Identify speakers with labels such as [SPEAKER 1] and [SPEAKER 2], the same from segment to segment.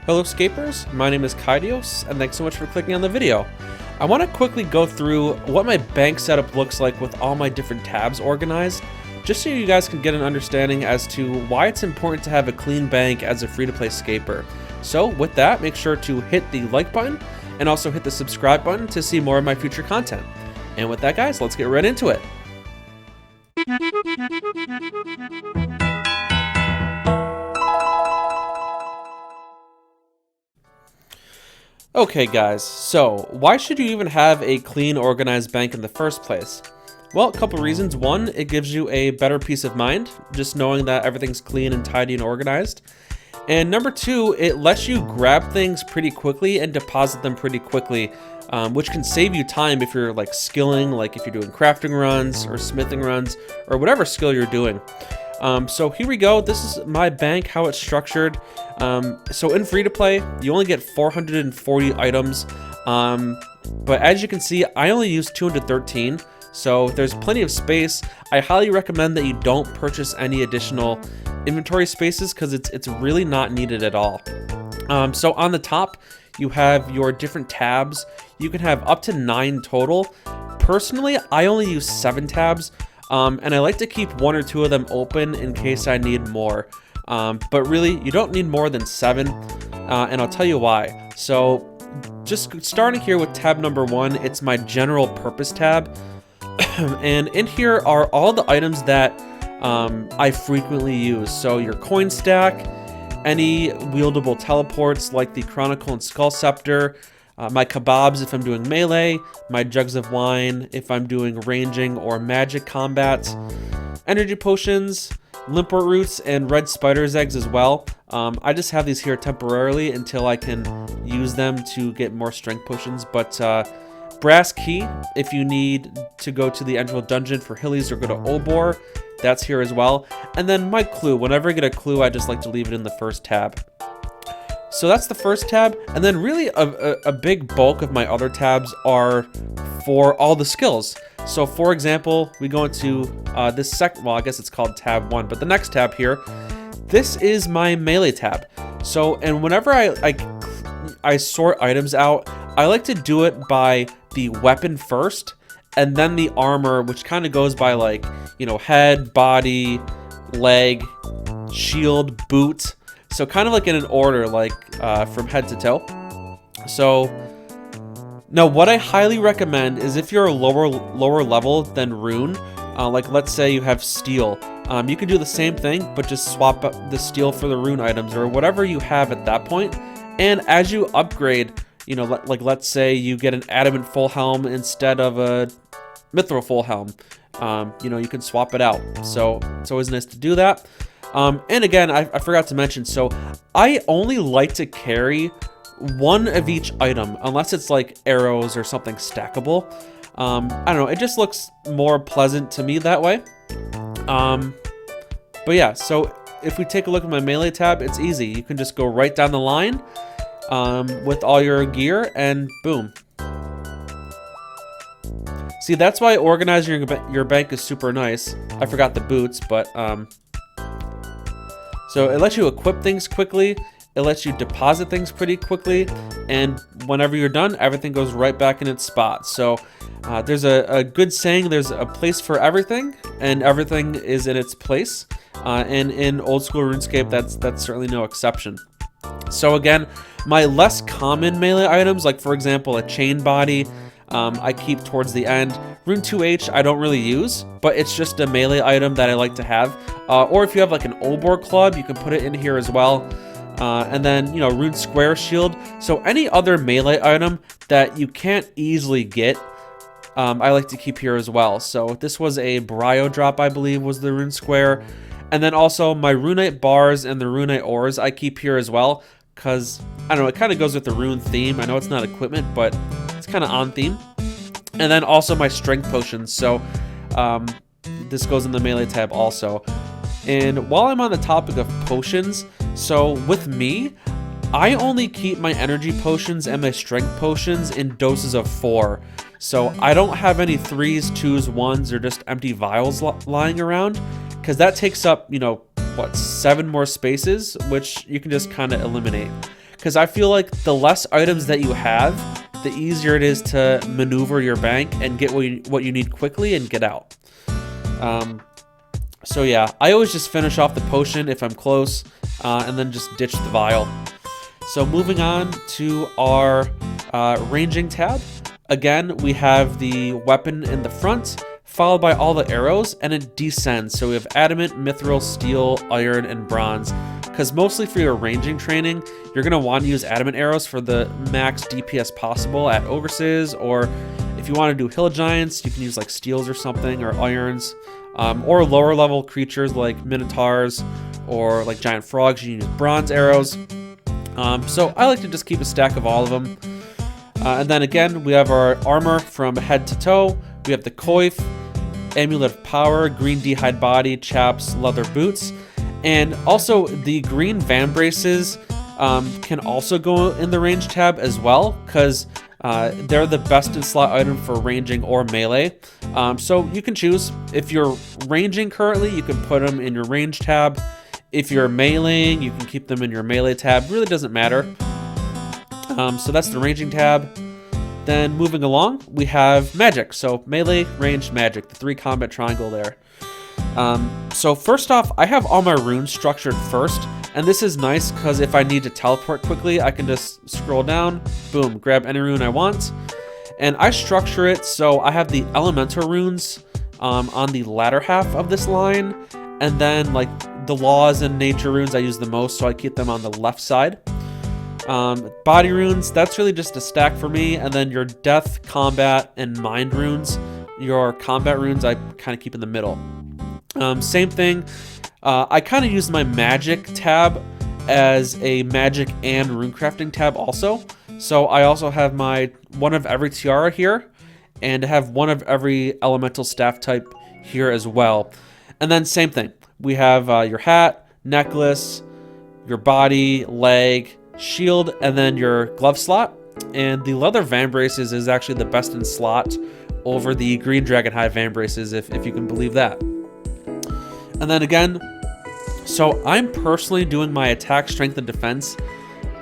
[SPEAKER 1] Hello Scapers, my name is Kaidios, and thanks so much for clicking on the video. I want to quickly go through what my bank setup looks like with all my different tabs organized, just so you guys can get an understanding as to why it's important to have a clean bank as a free-to-play scaper. So with that, make sure to hit the like button, and also hit the subscribe button to see more of my future content. And with that guys, let's get right into it. Okay guys, so why should you even have a clean, organized bank in the first place? Well, a couple reasons. One, it gives you a better peace of mind, just knowing that everything's clean and tidy and organized. And number two, it lets you grab things pretty quickly and deposit them pretty quickly, which can save you time if you're like skilling, like if you're doing crafting runs or smithing runs or whatever skill you're doing. So here we go. This is my bank, how it's structured. So in free to play, you only get 440 items. But as you can see, I only use 213. So there's plenty of space. I highly recommend that you don't purchase any additional inventory spaces because it's really not needed at all. So on the top, you have your different tabs. You can have up to 9 total. Personally, I only use 7 tabs. And I like to keep 1 or 2 of them open in case I need more. But really, you don't need more than 7, and I'll tell you why. So, just starting here with tab number 1, it's my general purpose tab. And in here are all the items that I frequently use. So your coin stack, any wieldable teleports like the Chronicle and Skull Scepter, my kebabs if I'm doing melee, my jugs of wine if I'm doing ranging or magic combats, energy potions, limport roots, and red spider's eggs as well. I just have these here temporarily until I can use them to get more strength potions, but brass key if you need to go to the Emerald Dungeon for Hillies or go to Obor, that's here as well. And then my clue, whenever I get a clue, I just like to leave it in the first tab. So that's the first tab, and then really a big bulk of my other tabs are for all the skills. So for example, we go into this second, well I guess it's called tab 1, but the next tab here, this is my melee tab. So, and whenever I sort items out, I like to do it by the weapon first, and then the armor, which kind of goes by like, you know, head, body, leg, shield, boot. So kind of like in an order, like from head to toe. So now what I highly recommend is if you're a lower level than Rune, like let's say you have steel, you can do the same thing, but just swap up the steel for the Rune items or whatever you have at that point. And as you upgrade, you know, like let's say you get an adamant full helm instead of a mithril full helm, you know, you can swap it out. So it's always nice to do that. And again, I forgot to mention, so I only like to carry 1 of each item, unless it's like arrows or something stackable. I don't know, it just looks more pleasant to me that way. But yeah, so if we take a look at my melee tab, it's easy. You can just go right down the line with all your gear, and boom. See, that's why organizing your bank is super nice. I forgot the boots, but so it lets you equip things quickly, it lets you deposit things pretty quickly, and whenever you're done, everything goes right back in its spot. So there's a good saying, there's a place for everything, and everything is in its place. And in old school RuneScape, that's certainly no exception. So again, my less common melee items, like for example, a chain body, I keep towards the end. Rune 2H I don't really use, but it's just a melee item that I like to have. Or if you have like an Obor club, you can put it in here as well. And then, you know, Rune Square Shield. So any other melee item that you can't easily get, I like to keep here as well. So this was a Brio drop, I believe, was the Rune Square. And then also my Runite bars and the Runite ores I keep here as well. Because, I don't know, it kind of goes with the Rune theme. I know it's not equipment, but it's kind of on theme. And then also my strength potions. So this goes in the melee tab also. And while I'm on the topic of potions, so with me, I only keep my energy potions and my strength potions in doses of 4. So I don't have any 3s, 2s, 1s, or just empty vials lying around, because that takes up, you know, what, 7 more spaces, which you can just kind of eliminate. because I feel like the less items that you have, the easier it is to maneuver your bank and get what you need quickly and get out. So yeah, I always just finish off the potion if I'm close, and then just ditch the vial. So moving on to our ranging tab. Again, we have the weapon in the front, followed by all the arrows, and it descends. So we have adamant, mithril, steel, iron, and bronze. Because mostly for your ranging training, you're going to want to use adamant arrows for the max DPS possible at ogresses, or if you want to do hill giants, you can use like steels or something, or irons, or lower level creatures like minotaurs, or like giant frogs, you can use bronze arrows. So I like to just keep a stack of all of them. And then again, we have our armor from head to toe. We have the coif, amulet of power, green d'hide body, chaps, leather boots. And also the green van braces can also go in the range tab as well, because they're the best in slot item for ranging or melee. So you can choose. If you're ranging currently, you can put them in your range tab. If you're meleeing, you can keep them in your melee tab. Really doesn't matter. So that's the ranging tab. Then moving along, we have magic. So melee, ranged, magic, the 3 combat triangle there. So first off, I have all my runes structured first, and this is nice because if I need to teleport quickly, I can just scroll down, boom, grab any rune I want. And I structure it so I have the elemental runes on the latter half of this line, and then like the laws and nature runes I use the most, so I keep them on the left side. Body runes, that's really just a stack for me, and then your death, combat, and mind runes, your combat runes I kind of keep in the middle. Same thing, I kind of use my magic tab as a magic and rune crafting tab also. So I also have my one of every tiara here, and I have one of every elemental staff type here as well. And then same thing, we have your hat, necklace, your body, leg, shield, and then your glove slot. And the leather van braces is actually the best in slot over the green dragon hide van braces, if you can believe that. And then again, so I'm personally doing my attack, strength, and defense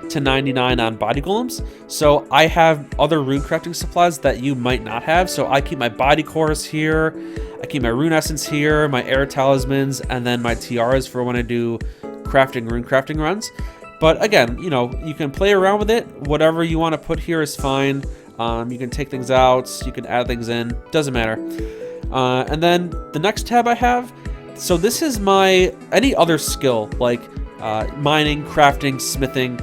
[SPEAKER 1] to 99 on body golems. So I have other rune crafting supplies that you might not have. So I keep my body cores here, I keep my rune essence here, my air talismans, and then my tiaras for when I do crafting, rune crafting runs. But again, you know, you can play around with it. Whatever you want to put here is fine. You can take things out, you can add things in, doesn't matter. And then the next tab I have, so this is my any other skill like mining, crafting, smithing.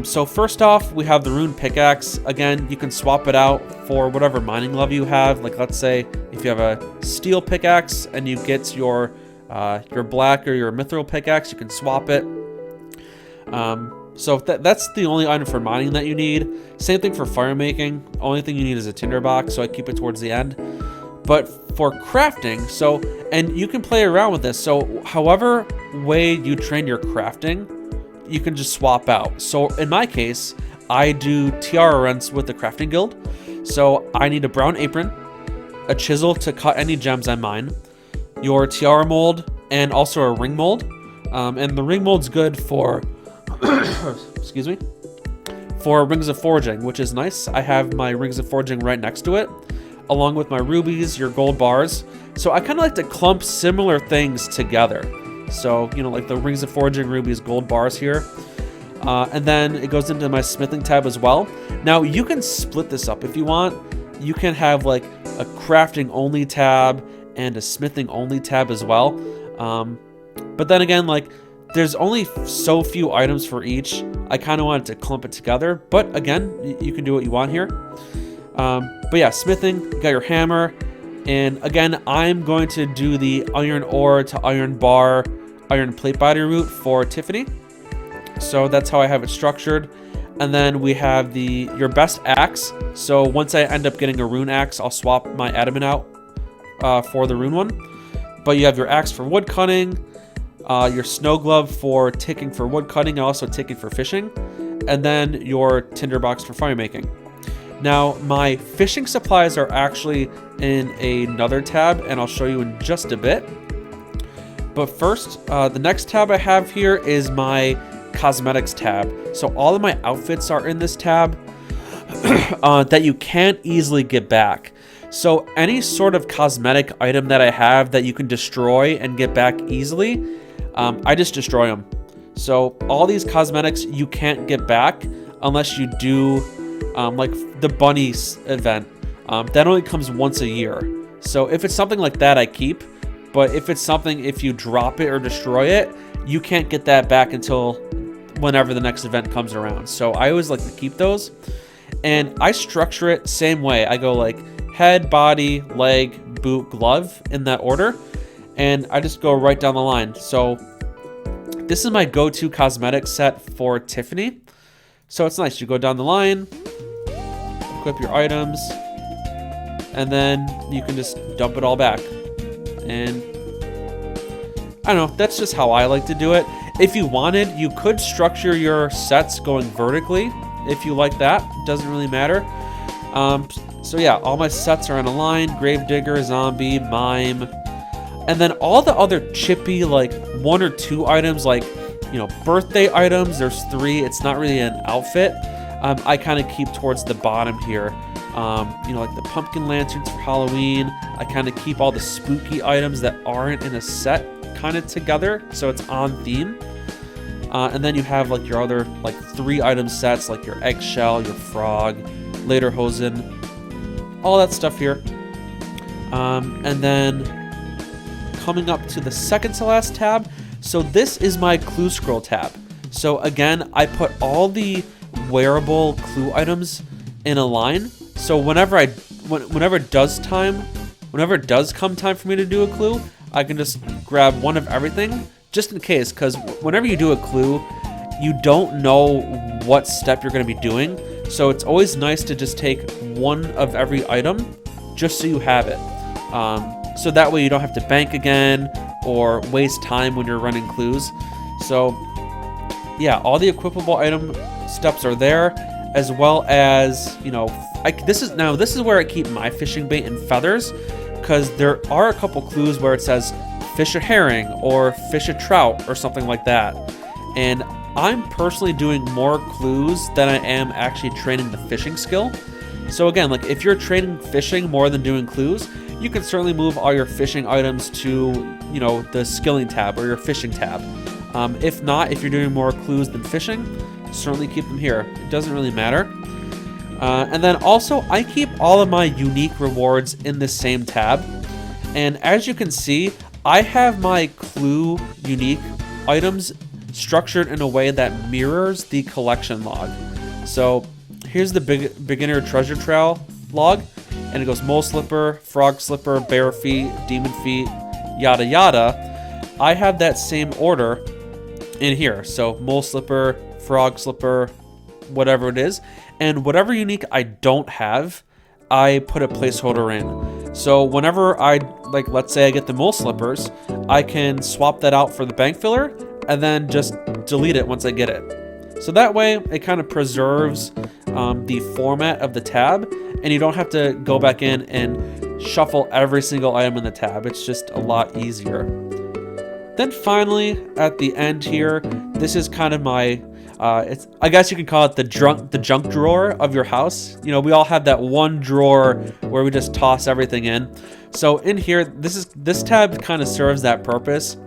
[SPEAKER 1] So first off, we have the rune pickaxe. Again, you can swap it out for whatever mining level you have. Like let's say if you have a steel pickaxe and you get your black or your mithril pickaxe, you can swap it. So that's the only item for mining that you need. Same thing for fire making. Only thing you need is a tinderbox, so I keep it towards the end. But for crafting, so, and you can play around with this. So however way you train your crafting, you can just swap out. So in my case, I do tiara runs with the crafting guild. So I need a brown apron, a chisel to cut any gems I mine, your tiara mold, and also a ring mold. And the ring mold's good for excuse me, for rings of forging, which is nice. I have my rings of forging right next to it, along with my rubies, your gold bars. So I kind of like to clump similar things together. So, you know, like the rings of forging, rubies, gold bars here. And then it goes into my smithing tab as well. Now you can split this up if you want. You can have like a crafting only tab and a smithing only tab as well. But then again, like, there's only so few items for each. I kind of wanted to clump it together, but again, you can do what you want here. But yeah, smithing, you got your hammer, and again, I'm going to do the iron ore to iron bar, iron plate body route for Tiffany. So that's how I have it structured. And then we have your best axe. So once I end up getting a rune axe, I'll swap my adamant out for the rune one. But you have your axe for wood cutting, your snow glove for ticking for wood cutting, and also ticking for fishing, and then your tinderbox for fire making. Now, my fishing supplies are actually in another tab, and I'll show you in just a bit. But first, the next tab I have here is my cosmetics tab. So all of my outfits are in this tab that you can't easily get back. So any sort of cosmetic item that I have that you can destroy and get back easily, I just destroy them. So all these cosmetics you can't get back unless you do like the bunny event. That only comes once a year. So if it's something like that, I keep. But if it's something, if you drop it or destroy it, you can't get that back until whenever the next event comes around. So I always like to keep those. And I structure it same way. I go like head, body, leg, boot, glove in that order. And I just go right down the line. So this is my go-to cosmetic set for Tiffany. So it's nice. You go down the line, equip your items, and then you can just dump it all back. And I don't know, that's just how I like to do it. If you wanted, you could structure your sets going vertically if you like that. Doesn't really matter. So yeah, all my sets are in a line: Gravedigger, Zombie, Mime, and then all the other chippy, like 1 or 2 items, like, you know, birthday items. There's 3. It's not really an outfit. I kind of keep towards the bottom here. You know, like the pumpkin lanterns for Halloween. I kind of keep all the spooky items that aren't in a set kind of together, so it's on theme. And then you have like your other like 3 item sets, like your eggshell, your frog, lederhosen, all that stuff here. And then coming up to the second to last tab, so this is my clue scroll tab. So again, I put all the wearable clue items in a line. So whenever it does come time for me to do a clue, I can just grab one of everything, just in case, because whenever you do a clue, you don't know what step you're going to be doing. So it's always nice to just take one of every item, just so you have it. So that way you don't have to bank again or waste time when you're running clues. So yeah, all the equipable item steps are there, as well as, you know, this is where I keep my fishing bait and feathers, because there are a couple clues where it says fish a herring or fish a trout or something like that. And I'm personally doing more clues than I am actually training the fishing skill. So again, like if you're training fishing more than doing clues, you can certainly move all your fishing items to, you know, the skilling tab or your fishing tab. If not, if you're doing more clues than fishing, certainly keep them here. It doesn't really matter. And then also, I keep all of my unique rewards in the same tab. And as you can see, I have my clue unique items structured in a way that mirrors the collection log. So here's the beginner treasure trail log, and it goes mole slipper, frog slipper, bear feet, demon feet, yada yada. I have that same order in here. So mole slipper, frog slipper, whatever it is. And whatever unique I don't have, I put a placeholder in. So whenever I, like, let's say I get the mole slippers, I can swap that out for the bank filler and then just delete it once I get it. So that way it kind of preserves the format of the tab, and you don't have to go back in and shuffle every single item in the tab. It's just a lot easier. Then finally, at the end here, this is kind of my I guess you could call it the junk drawer of your house. You know, we all have that one drawer where we just toss everything in. So in here, this tab kind of serves that purpose.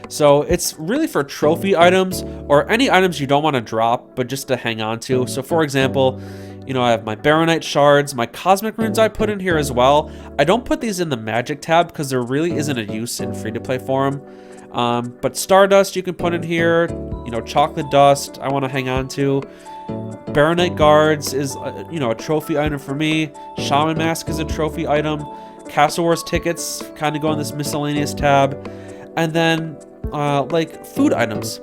[SPEAKER 1] So it's really for trophy items or any items you don't want to drop, but just to hang on to. So for example, you know, I have my Baronite shards, my cosmic runes I put in here as well. I don't put these in the magic tab because there really isn't a use in free-to-play for them. But Stardust you can put in here, you know, Chocolate Dust I want to hang on to. Baronite Guards is, you know, a trophy item for me. Shaman Mask is a trophy item. Castle Wars tickets kind of go in this miscellaneous tab. And then, like, food items.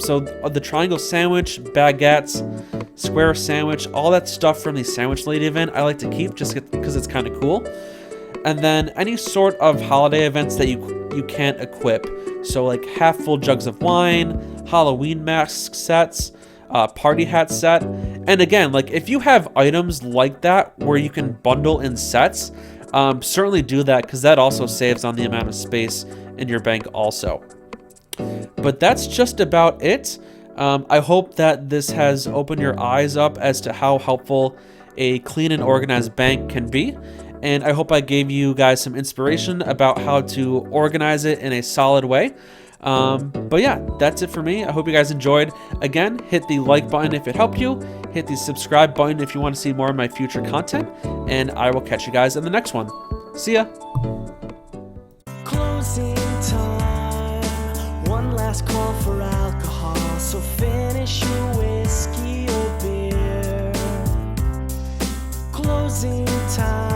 [SPEAKER 1] So the triangle sandwich, baguettes, square sandwich, all that stuff from the Sandwich Lady event I like to keep just because it's kind of cool. And then any sort of holiday events that you can't equip. So like half full jugs of wine, Halloween mask sets, party hat set. And again, like if you have items like that where you can bundle in sets, certainly do that, because that also saves on the amount of space in your bank also. But that's just about it. I hope that this has opened your eyes up as to how helpful a clean and organized bank can be. And I hope I gave you guys some inspiration about how to organize it in a solid way. But yeah, that's it for me. I hope you guys enjoyed. Again, hit the like button if it helped you. Hit the subscribe button if you want to see more of my future content. And I will catch you guys in the next one. See ya.
[SPEAKER 2] Closing time. One last call for alcohol. So finish your whiskey or beer. Closing time.